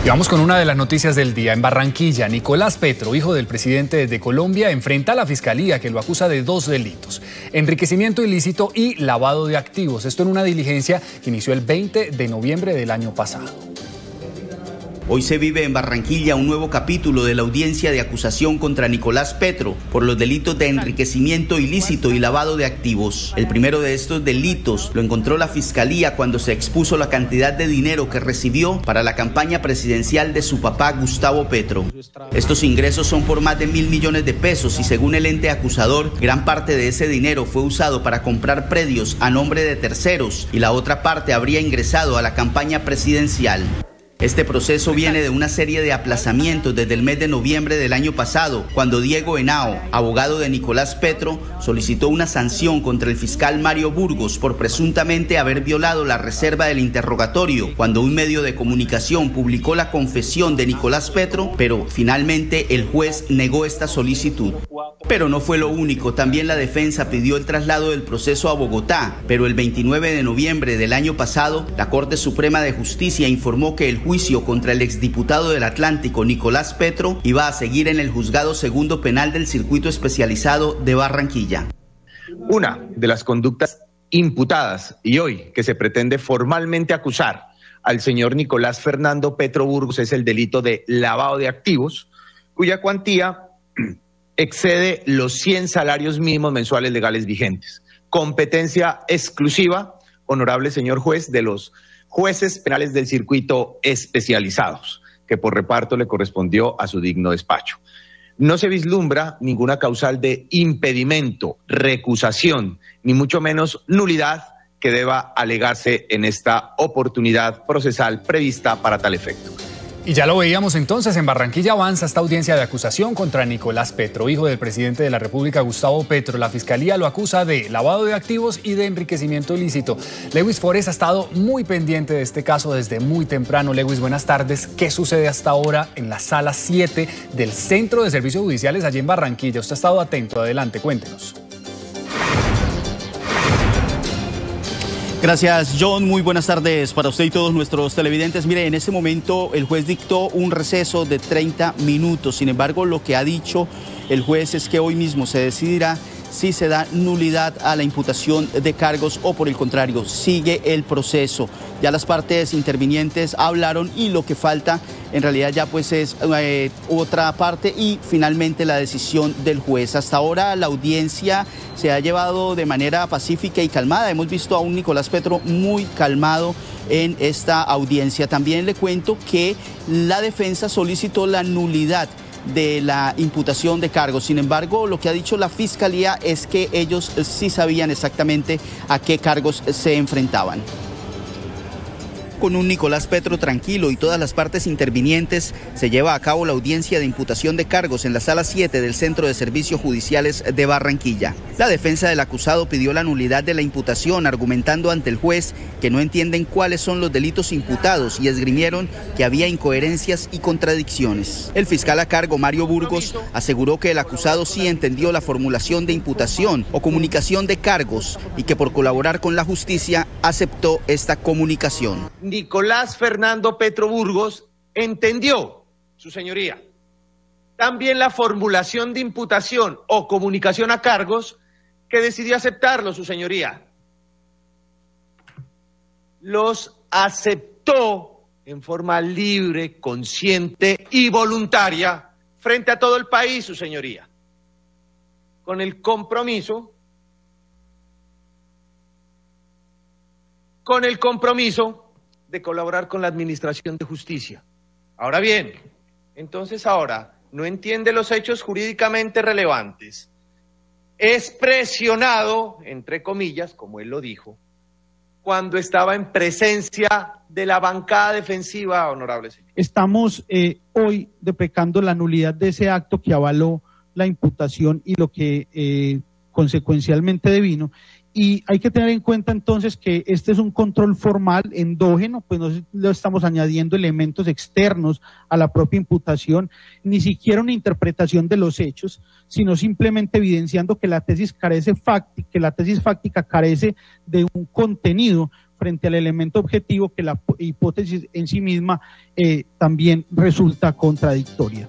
Y vamos con una de las noticias del día. En Barranquilla, Nicolás Petro, hijo del presidente de Colombia, enfrenta a la fiscalía que lo acusa de 2 delitos: enriquecimiento ilícito y lavado de activos. Esto en una diligencia que inició el 20 de noviembre del año pasado. Hoy se vive en Barranquilla un nuevo capítulo de la audiencia de acusación contra Nicolás Petro por los delitos de enriquecimiento ilícito y lavado de activos. El primero de estos delitos lo encontró la fiscalía cuando se expuso la cantidad de dinero que recibió para la campaña presidencial de su papá Gustavo Petro. Estos ingresos son por más de 1.000 millones de pesos y, según el ente acusador, gran parte de ese dinero fue usado para comprar predios a nombre de terceros y la otra parte habría ingresado a la campaña presidencial. Este proceso viene de una serie de aplazamientos desde el mes de noviembre del año pasado, cuando Diego Henao, abogado de Nicolás Petro, solicitó una sanción contra el fiscal Mario Burgos por presuntamente haber violado la reserva del interrogatorio, cuando un medio de comunicación publicó la confesión de Nicolás Petro, pero finalmente el juez negó esta solicitud. Pero no fue lo único, también la defensa pidió el traslado del proceso a Bogotá, pero el 29 de noviembre del año pasado, la Corte Suprema de Justicia informó que el juicio contra el exdiputado del Atlántico, Nicolás Petro, iba a seguir en el Juzgado Segundo Penal del Circuito Especializado de Barranquilla. Una de las conductas imputadas y hoy que se pretende formalmente acusar al señor Nicolás Fernando Petro Burgos es el delito de lavado de activos, cuya cuantía excede los 100 salarios mínimos mensuales legales vigentes. Competencia exclusiva, honorable señor juez, de los jueces penales del circuito especializados, que por reparto le correspondió a su digno despacho. No se vislumbra ninguna causal de impedimento, recusación, ni mucho menos nulidad que deba alegarse en esta oportunidad procesal prevista para tal efecto. Y ya lo veíamos entonces, en Barranquilla avanza esta audiencia de acusación contra Nicolás Petro, hijo del presidente de la República, Gustavo Petro. La fiscalía lo acusa de lavado de activos y de enriquecimiento ilícito. Lewis Forest ha estado muy pendiente de este caso desde muy temprano. Lewis, buenas tardes. ¿Qué sucede hasta ahora en la sala 7 del Centro de Servicios Judiciales allí en Barranquilla? Usted ha estado atento. Adelante, cuéntenos. Gracias, John. Muy buenas tardes para usted y todos nuestros televidentes. Mire, en este momento el juez dictó un receso de 30 minutos. Sin embargo, lo que ha dicho el juez es que hoy mismo se decidirá si se da nulidad a la imputación de cargos o, por el contrario, sigue el proceso. Ya las partes intervinientes hablaron y lo que falta en realidad ya pues es otra parte y finalmente la decisión del juez. Hasta ahora la audiencia se ha llevado de manera pacífica y calmada. Hemos visto a un Nicolás Petro muy calmado en esta audiencia. También le cuento que la defensa solicitó la nulidad de la imputación de cargos. Sin embargo, lo que ha dicho la fiscalía es que ellos sí sabían exactamente a qué cargos se enfrentaban. Con un Nicolás Petro tranquilo y todas las partes intervinientes, se lleva a cabo la audiencia de imputación de cargos en la sala 7 del Centro de Servicios Judiciales de Barranquilla. La defensa del acusado pidió la nulidad de la imputación, argumentando ante el juez que no entienden cuáles son los delitos imputados y esgrimieron que había incoherencias y contradicciones. El fiscal a cargo, Mario Burgos, aseguró que el acusado sí entendió la formulación de imputación o comunicación de cargos y que por colaborar con la justicia aceptó esta comunicación. Nicolás Fernando Petro Burgos entendió, su señoría, también la formulación de imputación o comunicación a cargos que decidió aceptarlo, su señoría. Los aceptó en forma libre, consciente y voluntaria frente a todo el país, su señoría, con el compromiso de colaborar con la Administración de Justicia. Ahora bien, entonces ahora no entiende los hechos jurídicamente relevantes. Es presionado, entre comillas, como él lo dijo, cuando estaba en presencia de la bancada defensiva, honorable señor. Estamos hoy deprecando la nulidad de ese acto que avaló la imputación y lo que consecuencialmente devino. Y hay que tener en cuenta entonces que este es un control formal endógeno, pues no le estamos añadiendo elementos externos a la propia imputación, ni siquiera una interpretación de los hechos, sino simplemente evidenciando que la tesis fáctica carece de un contenido frente al elemento objetivo, que la hipótesis en sí misma también resulta contradictoria.